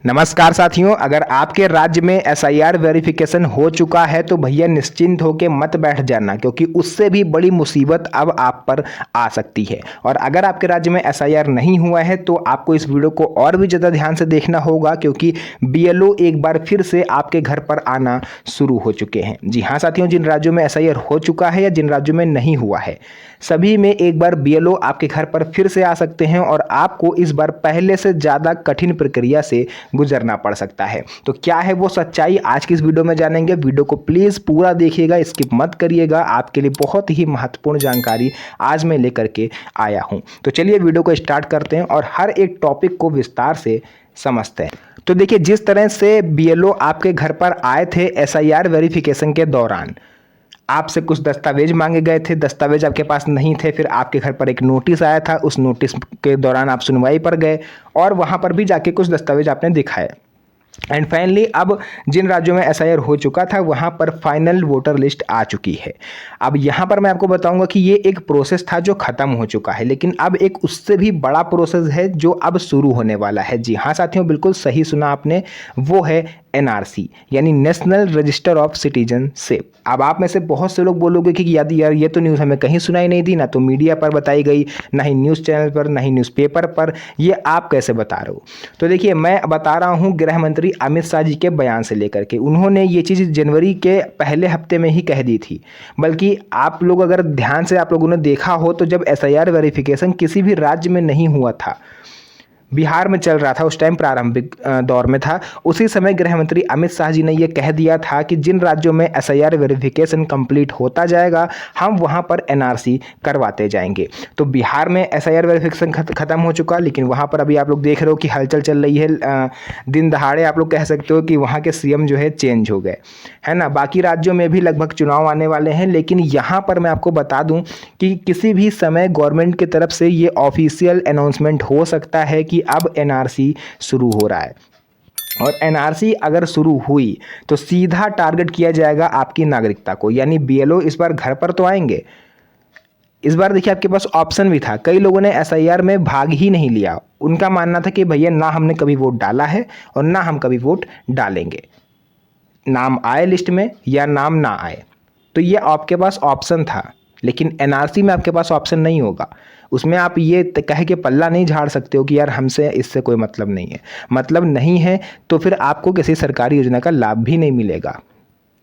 नमस्कार साथियों, अगर आपके राज्य में एसआईआर वेरिफिकेशन हो चुका है तो भैया निश्चिंत होकर मत बैठ जाना, क्योंकि उससे भी बड़ी मुसीबत अब आप पर आ सकती है। और अगर आपके राज्य में एसआईआर नहीं हुआ है तो आपको इस वीडियो को और भी ज़्यादा ध्यान से देखना होगा, क्योंकि बीएलओ एक बार फिर से आपके घर पर आना शुरू हो चुके हैं। जी हाँ साथियों, जिन राज्यों में एसआईआर हो चुका है या जिन राज्यों में नहीं हुआ है, सभी में एक बार बीएलओ आपके घर पर फिर से आ सकते हैं और आपको इस बार पहले से ज़्यादा कठिन प्रक्रिया से गुजरना पड़ सकता है। तो क्या है वो सच्चाई, आज की इस वीडियो में जानेंगे। वीडियो को प्लीज़ पूरा देखिएगा, स्किप मत करिएगा। आपके लिए बहुत ही महत्वपूर्ण जानकारी आज मैं लेकर के आया हूं। तो चलिए वीडियो को स्टार्ट करते हैं और हर एक टॉपिक को विस्तार से समझते हैं। तो देखिए, जिस तरह से बीएलओ आपके घर पर आए थे एसआईआर वेरिफिकेशन के दौरान, आपसे कुछ दस्तावेज मांगे गए थे, दस्तावेज आपके पास नहीं थे, फिर आपके घर पर एक नोटिस आया था, उस नोटिस के दौरान आप सुनवाई पर गए और वहां पर भी जाके कुछ दस्तावेज आपने दिखाए। एंड फाइनली अब जिन राज्यों में एसआईआर हो चुका था वहां पर फाइनल वोटर लिस्ट आ चुकी है। अब यहां पर मैं आपको बताऊंगा कि ये एक प्रोसेस था जो खत्म हो चुका है, लेकिन अब एक उससे भी बड़ा प्रोसेस है जो अब शुरू होने वाला है। जी हाँ साथियों, बिल्कुल सही सुना आपने, वो है एनआरसी यानी नेशनल रजिस्टर ऑफ सिटीजनशिप। अब आप में से बहुत से लोग बोलोगे कि यार ये तो न्यूज़ हमें कहीं सुनाई नहीं दी, ना तो मीडिया पर बताई गई, ना ही न्यूज़ चैनल पर, ना ही न्यूज़पेपर पर, ये आप कैसे बता रहे हो? तो देखिए, मैं बता रहा हूँ गृह मंत्री अमित शाह जी के बयान से लेकर के। उन्होंने ये चीज़ जनवरी के पहले हफ्ते में ही कह दी थी। बल्कि आप लोग अगर ध्यान से आप लोगों ने देखा हो तो जब एसआईआर वेरिफिकेशन किसी भी राज्य में नहीं हुआ था, बिहार में चल रहा था, उस टाइम प्रारंभिक दौर में था, उसी समय गृह मंत्री अमित शाह जी ने यह कह दिया था कि जिन राज्यों में एसआईआर वेरिफिकेशन कंप्लीट होता जाएगा हम वहां पर एनआरसी करवाते जाएंगे। तो बिहार में एसआईआर वेरिफिकेशन खत्म हो चुका, लेकिन वहां पर अभी आप लोग देख रहे हो कि हलचल चल रही है। दिन दहाड़े आप लोग कह सकते हो कि वहां के सीएम जो है चेंज हो गए, है ना। बाकी राज्यों में भी लगभग चुनाव आने वाले हैं, लेकिन यहाँ पर मैं आपको बता दूं कि किसी भी समय गवर्नमेंट की तरफ से ये ऑफिशियल अनाउंसमेंट हो सकता है कि अब एनआरसी शुरू हो रहा है। और एनआरसी अगर शुरू हुई तो सीधा टारगेट किया जाएगा आपकी नागरिकता को, यानी बीएलओ इस बार घर पर तो आएंगे। इस बार देखिए, आपके पास ऑप्शन भी था। कई लोगों ने एसआईआर में भाग ही नहीं लिया। उनका मानना था कि भैया ना हमने कभी वोट डाला है और ना हम कभी वोट डालेंगे, नाम आए लिस्ट में या नाम ना आए। तो ये आपके पास ऑप्शन था, लेकिन एनआरसी में आपके पास ऑप्शन नहीं होगा। उसमें आप ये कह के पल्ला नहीं झाड़ सकते हो कि यार हमसे इससे कोई मतलब नहीं है। मतलब नहीं है तो फिर आपको किसी सरकारी योजना का लाभ भी नहीं मिलेगा,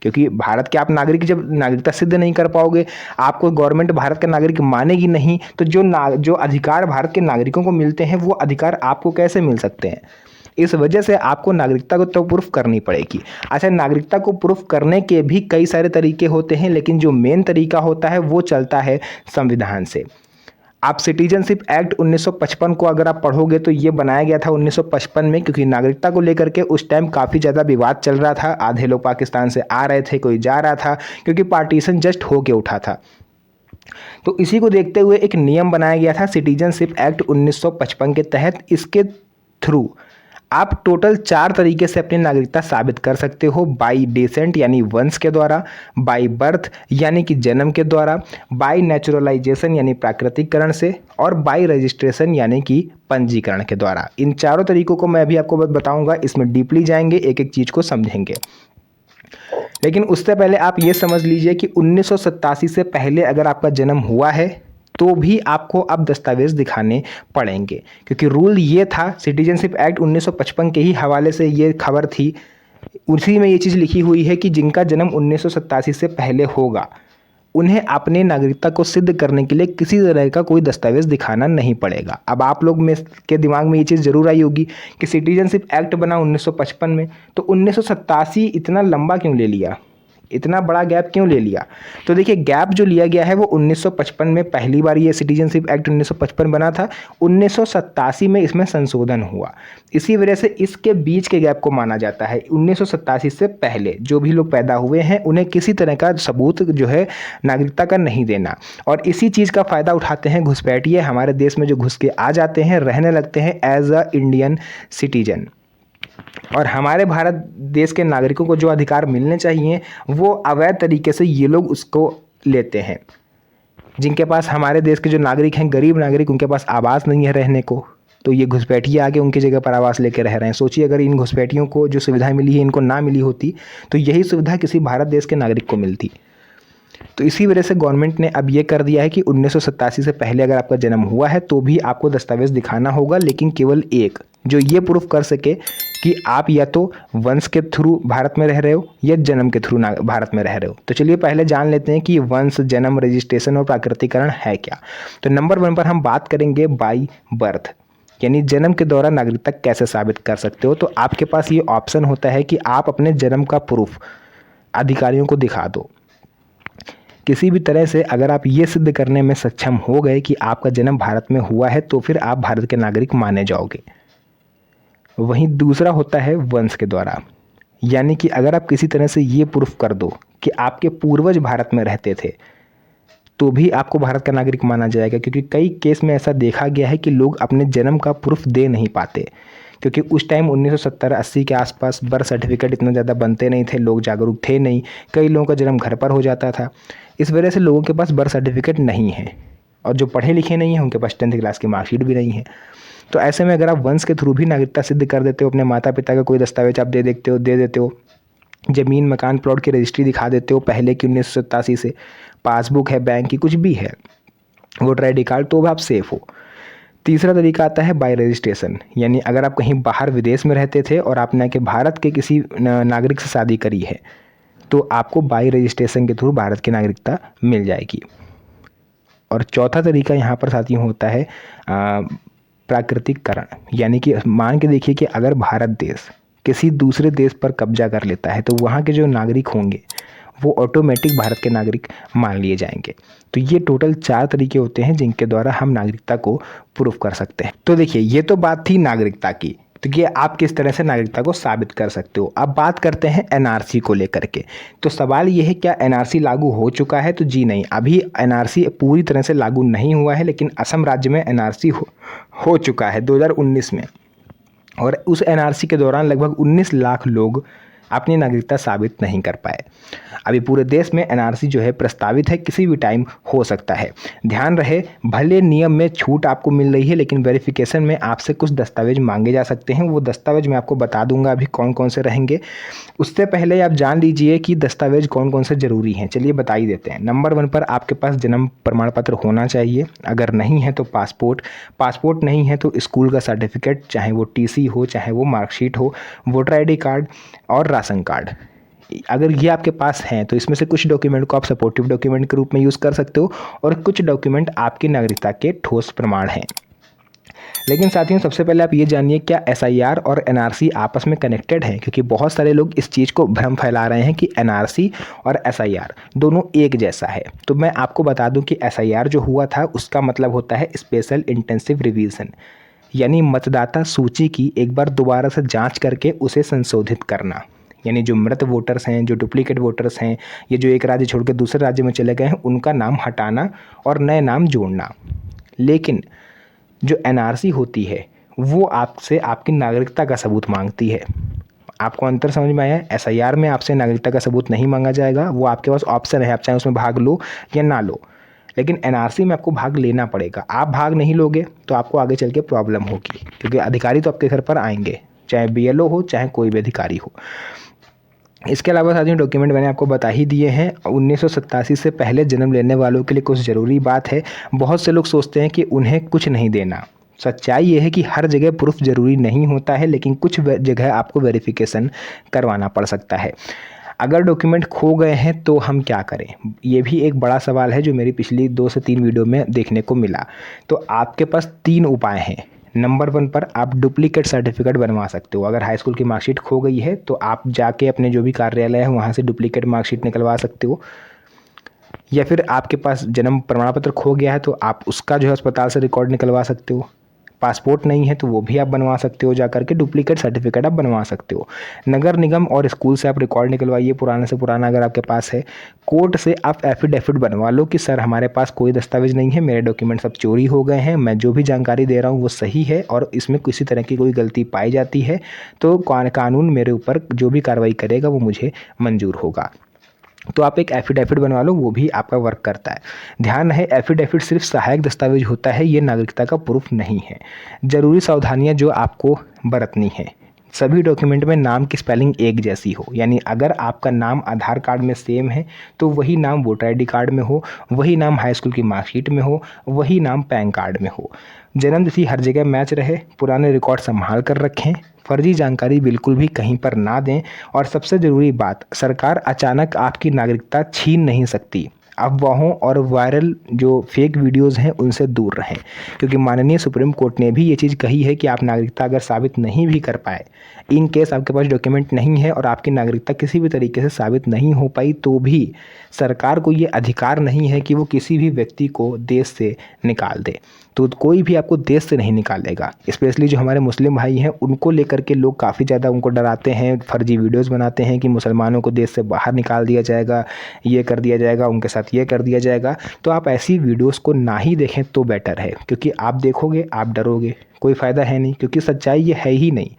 क्योंकि भारत के आप नागरिक जब नागरिकता सिद्ध नहीं कर पाओगे, आपको गवर्नमेंट भारत का नागरिक मानेगी नहीं, तो जो अधिकार भारत के नागरिकों को मिलते हैं वो अधिकार आपको कैसे मिल सकते हैं? इस वजह से आपको नागरिकता को तो प्रूफ करनी पड़ेगी। अच्छा, नागरिकता को प्रूफ करने के भी कई सारे तरीके होते हैं, लेकिन जो मेन तरीका होता है वो चलता है संविधान से। आप सिटीजनशिप एक्ट 1955 को अगर आप पढ़ोगे तो ये बनाया गया था 1955 में, क्योंकि नागरिकता को लेकर के उस टाइम काफ़ी ज़्यादा विवाद चल रहा था। आधे लोग पाकिस्तान से आ रहे थे, कोई जा रहा था, क्योंकि पार्टीशन जस्ट होके उठा था। तो इसी को देखते हुए एक नियम बनाया गया था सिटीजनशिप एक्ट 1955 के तहत। इसके थ्रू आप टोटल 4 तरीके से अपनी नागरिकता साबित कर सकते हो। बाई डेसेंट यानी वंश के द्वारा, बाई बर्थ यानी कि जन्म के द्वारा, बाई नेचुरलाइजेशन यानी प्राकृतिककरण से, और बाई रजिस्ट्रेशन यानी कि पंजीकरण के द्वारा। इन चारों तरीकों को मैं अभी आपको बताऊंगा, इसमें डीपली जाएंगे, एक एक चीज़ को समझेंगे। लेकिन उससे पहले आप ये समझ लीजिए कि 1987 से पहले अगर आपका जन्म हुआ है तो भी आपको अब दस्तावेज दिखाने पड़ेंगे, क्योंकि रूल ये था। सिटीजनशिप एक्ट 1955 के ही हवाले से ये खबर थी, उसी में ये चीज़ लिखी हुई है कि जिनका जन्म 1987 से पहले होगा उन्हें अपने नागरिकता को सिद्ध करने के लिए किसी तरह का कोई दस्तावेज दिखाना नहीं पड़ेगा। अब आप लोग में के दिमाग में ये चीज़ जरूर आई होगी कि सिटीजनशिप एक्ट बना 1955 में, तो 1987 इतना लंबा क्यों ले लिया, इतना बड़ा गैप क्यों ले लिया? तो देखिए, गैप जो लिया गया है वो 1955 में पहली बार ये सिटीजनशिप एक्ट 1955 बना था, 1987 में इसमें संशोधन हुआ। इसी वजह से इसके बीच के गैप को माना जाता है। 1987 से पहले जो भी लोग पैदा हुए हैं उन्हें किसी तरह का सबूत जो है नागरिकता का नहीं देना, और इसी चीज़ का फ़ायदा उठाते हैं घुसपैठिए, हमारे देश में जो घुस के आ जाते हैं, रहने लगते हैं एज अ इंडियन सिटीजन। और हमारे भारत देश के नागरिकों को जो अधिकार मिलने चाहिए वो अवैध तरीके से ये लोग उसको लेते हैं। जिनके पास, हमारे देश के जो नागरिक हैं, गरीब नागरिक, उनके पास आवास नहीं है रहने को, तो ये घुसपैठिए आके उनकी जगह पर आवास लेके रह रहे हैं। सोचिए अगर इन घुसपैठियों को जो सुविधाएं मिली है इनको ना मिली होती तो यही सुविधा किसी भारत देश के नागरिक को मिलती। तो इसी वजह से गवर्नमेंट ने अब ये कर दिया है कि 1987 से पहले अगर आपका जन्म हुआ है तो भी आपको दस्तावेज दिखाना होगा, लेकिन केवल एक जो ये प्रूफ कर सके कि आप या तो वंश के थ्रू भारत में रह रहे हो या जन्म के थ्रू भारत में रह रहे हो। तो चलिए पहले जान लेते हैं कि वंश, जन्म, रजिस्ट्रेशन और प्राकृतिकरण है क्या। तो नंबर 1 पर हम बात करेंगे बाई बर्थ, यानी जन्म के दौरान नागरिकता कैसे साबित कर सकते हो। तो आपके पास ये ऑप्शन होता है कि आप अपने जन्म का प्रूफ अधिकारियों को दिखा दो। किसी भी तरह से अगर आप ये सिद्ध करने में सक्षम हो गए कि आपका जन्म भारत में हुआ है तो फिर आप भारत के नागरिक माने जाओगे। वहीं दूसरा होता है वंश के द्वारा, यानी कि अगर आप किसी तरह से ये प्रूफ कर दो कि आपके पूर्वज भारत में रहते थे तो भी आपको भारत का नागरिक माना जाएगा, क्योंकि कई केस में ऐसा देखा गया है कि लोग अपने जन्म का प्रूफ दे नहीं पाते, क्योंकि उस टाइम 1970-80 के आसपास बर्थ सर्टिफिकेट इतना ज़्यादा बनते नहीं थे, लोग जागरूक थे नहीं, कई लोगों का जन्म घर पर हो जाता था। इस वजह से लोगों के पास बर्थ सर्टिफिकेट नहीं है, और जो पढ़े लिखे नहीं हैं उनके पास 10th क्लास की मार्कशीट भी नहीं है। तो ऐसे में अगर आप वंश के थ्रू भी नागरिकता सिद्ध कर देते हो, अपने माता पिता का कोई दस्तावेज आप दे देते हो, ज़मीन, मकान, प्लॉट की रजिस्ट्री दिखा देते हो पहले की 1987 से, पासबुक है बैंक की, कुछ भी है, वोटर ID कार्ड, तो आप सेफ हो। तीसरा तरीका आता है बाय रजिस्ट्रेशन, यानी अगर आप कहीं बाहर विदेश में रहते थे और आपने के भारत के किसी नागरिक से शादी करी है तो आपको बाय रजिस्ट्रेशन के थ्रू भारत की नागरिकता मिल जाएगी। और चौथा तरीका यहाँ पर साथियों होता है प्राकृतिकरण, यानी कि मान के देखिए कि अगर भारत देश किसी दूसरे देश पर कब्जा कर लेता है तो वहाँ के जो नागरिक होंगे वो ऑटोमेटिक भारत के नागरिक मान लिए जाएंगे। तो ये टोटल 4 तरीके होते हैं जिनके द्वारा हम नागरिकता को प्रूफ कर सकते हैं। तो देखिए ये तो बात थी नागरिकता की, तो ये आप किस तरह से नागरिकता को साबित कर सकते हो। अब बात करते हैं NRC को लेकर के। तो सवाल ये है क्या NRC लागू हो चुका है? तो जी नहीं, अभी NRC पूरी तरह से लागू नहीं हुआ है, लेकिन असम राज्य में NRC हो चुका है 2019 में, और उस NRC के दौरान लगभग 19 लाख लोग अपनी नागरिकता साबित नहीं कर पाए। अभी पूरे देश में NRC जो है प्रस्तावित है, किसी भी टाइम हो सकता है। ध्यान रहे, भले नियम में छूट आपको मिल रही है लेकिन वेरिफिकेशन में आपसे कुछ दस्तावेज मांगे जा सकते हैं। वो दस्तावेज मैं आपको बता दूंगा अभी कौन कौन से रहेंगे। उससे पहले आप जान लीजिए कि दस्तावेज कौन कौन से ज़रूरी हैं। चलिए बता ही देते हैं। नंबर 1 पर आपके पास जन्म प्रमाण पत्र होना चाहिए, अगर नहीं है तो पासपोर्ट नहीं है तो स्कूल का सर्टिफिकेट, चाहे वो TC हो चाहे वो मार्कशीट हो, वोटर ID कार्ड और राशन कार्ड। अगर ये आपके पास हैं तो इसमें से कुछ डॉक्यूमेंट को आप सपोर्टिव डॉक्यूमेंट के रूप में यूज़ कर सकते हो और कुछ डॉक्यूमेंट आपकी नागरिकता के ठोस प्रमाण हैं। लेकिन साथियों सबसे पहले आप ये जानिए क्या SIR और NRC आपस में कनेक्टेड हैं, क्योंकि बहुत सारे लोग इस चीज़ को भ्रम फैला रहे हैं कि NRC और SIR दोनों एक जैसा है। तो मैं आपको बता दूं कि SIR जो हुआ था उसका मतलब होता है स्पेशल इंटेंसिव रिवीजन, यानी मतदाता सूची की एक बार दोबारा से जांच करके उसे संशोधित करना, यानी जो मृत वोटर्स हैं, जो डुप्लीकेट वोटर्स हैं, ये जो एक राज्य छोड़ के दूसरे राज्य में चले गए हैं, उनका नाम हटाना और नए नाम जोड़ना। लेकिन जो NRC होती है वो आपसे आपकी नागरिकता का सबूत मांगती है। आपको अंतर समझ में आया? SIR में आपसे नागरिकता का सबूत नहीं मांगा जाएगा, वो आपके पास ऑप्शन है, आप चाहे उसमें भाग लो या ना लो। लेकिन NRC में आपको भाग लेना पड़ेगा। आप भाग नहीं लोगे तो आपको आगे चल के प्रॉब्लम होगी, क्योंकि अधिकारी तो आपके घर पर आएंगे, चाहे BLO हो चाहे कोई भी अधिकारी हो। इसके अलावा साथियों डॉक्यूमेंट मैंने आपको बता ही दिए हैं। 1987 से पहले जन्म लेने वालों के लिए कुछ ज़रूरी बात है। बहुत से लोग सोचते हैं कि उन्हें कुछ नहीं देना। सच्चाई ये है कि हर जगह प्रूफ ज़रूरी नहीं होता है, लेकिन कुछ जगह आपको वेरिफिकेशन करवाना पड़ सकता है। अगर डॉक्यूमेंट खो गए हैं तो हम क्या करें, ये भी एक बड़ा सवाल है जो मेरी पिछली 2 से 3 वीडियो में देखने को मिला। तो आपके पास 3 उपाय हैं। नंबर 1 पर आप डुप्लीकेट सर्टिफिकेट बनवा सकते हो। अगर हाई स्कूल की मार्कशीट खो गई है तो आप जाके अपने जो भी कार्यालय है वहाँ से डुप्लीकेट मार्कशीट निकलवा सकते हो, या फिर आपके पास जन्म प्रमाण पत्र खो गया है तो आप उसका जो है अस्पताल से रिकॉर्ड निकलवा सकते हो। पासपोर्ट नहीं है तो वो भी आप बनवा सकते हो, जा करके डुप्लीकेट सर्टिफिकेट आप बनवा सकते हो। नगर निगम और स्कूल से आप रिकॉर्ड निकलवाइए, पुराने से पुराना अगर आपके पास है। कोर्ट से आप एफिडेविट बनवा लो कि सर हमारे पास कोई दस्तावेज नहीं है, मेरे डॉक्यूमेंट सब चोरी हो गए हैं, मैं जो भी जानकारी दे रहा हूँ वो सही है और इसमें किसी तरह की कोई गलती पाई जाती है तो कानून मेरे ऊपर जो भी कार्रवाई करेगा वो मुझे मंजूर होगा। तो आप एक एफिडेविट बनवा लो, वो भी आपका वर्क करता है। ध्यान रहे, एफिडेविट सिर्फ सहायक दस्तावेज होता है, ये नागरिकता का प्रूफ नहीं है। ज़रूरी सावधानियां जो आपको बरतनी है, सभी डॉक्यूमेंट में नाम की स्पेलिंग एक जैसी हो, यानी अगर आपका नाम आधार कार्ड में सेम है तो वही नाम वोटर आईडी कार्ड में हो, वही नाम हाई स्कूल की मार्कशीट में हो, वही नाम पैन कार्ड में हो। जन्मतिथि हर जगह मैच रहे, पुराने रिकॉर्ड संभाल कर रखें, फर्जी जानकारी बिल्कुल भी कहीं पर ना दें, और सबसे ज़रूरी बात, सरकार अचानक आपकी नागरिकता छीन नहीं सकती। अफवाहों और वायरल जो फेक वीडियोस हैं उनसे दूर रहें, क्योंकि माननीय सुप्रीम कोर्ट ने भी ये चीज़ कही है कि आप नागरिकता अगर साबित नहीं भी कर पाए, इन केस आपके पास डॉक्यूमेंट नहीं है और आपकी नागरिकता किसी भी तरीके से साबित नहीं हो पाई, तो भी सरकार को ये अधिकार नहीं है कि वो किसी भी व्यक्ति को देश से निकाल दे। तो कोई भी आपको देश से नहीं निकालेगा। स्पेशली जो हमारे मुस्लिम भाई हैं, उनको लेकर के लोग काफ़ी ज़्यादा उनको डराते हैं, फर्जी वीडियोस बनाते हैं कि मुसलमानों को देश से बाहर निकाल दिया जाएगा, ये कर दिया जाएगा, उनके साथ ये कर दिया जाएगा। तो आप ऐसी वीडियोस को ना ही देखें तो बेटर है, क्योंकि आप देखोगे आप डरोगे, कोई फ़ायदा है नहीं, क्योंकि सच्चाई ये है ही नहीं।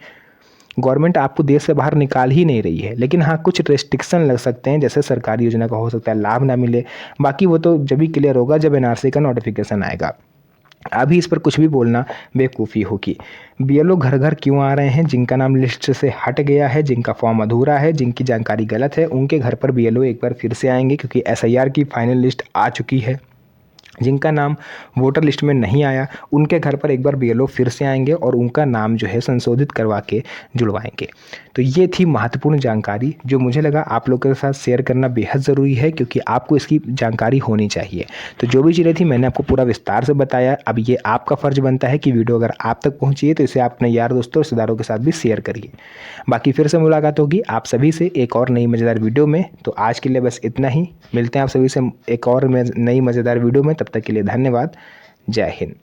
गवर्नमेंट आपको देश से बाहर निकाल ही नहीं रही है, लेकिन हाँ कुछ रेस्ट्रिक्शन लग सकते हैं, जैसे सरकारी योजना का हो सकता है लाभ ना मिले, बाकी वो तो जब भी क्लियर होगा जब एनआरसी का नोटिफिकेशन आएगा। अभी इस पर कुछ भी बोलना बेवकूफ़ी होगी। बीएलओ घर घर क्यों आ रहे हैं? जिनका नाम लिस्ट से हट गया है, जिनका फॉर्म अधूरा है, जिनकी जानकारी गलत है, उनके घर पर बीएलओ एक बार फिर से आएंगे, क्योंकि एसआईआर की फाइनल लिस्ट आ चुकी है। जिनका नाम वोटर लिस्ट में नहीं आया, उनके घर पर एक बार बीएलओ फिर से आएंगे और उनका नाम जो है संशोधित करवा के जुड़वाएंगे। तो ये थी महत्वपूर्ण जानकारी जो मुझे लगा आप लोगों के साथ शेयर करना बेहद ज़रूरी है, क्योंकि आपको इसकी जानकारी होनी चाहिए। तो जो भी चीज़ें थी मैंने आपको पूरा विस्तार से बताया। अब ये आपका फ़र्ज़ बनता है कि वीडियो अगर आप तक पहुँची है तो इसे आप अपने यार दोस्तों और रिश्तेदारों के साथ भी शेयर करिए। बाकी फिर से मुलाकात होगी आप सभी से एक और नई मज़ेदार वीडियो में। तो आज के लिए बस इतना ही, मिलते हैं आप सभी से एक और नई मज़ेदार वीडियो में। तब तक के लिए धन्यवाद। जय हिंद।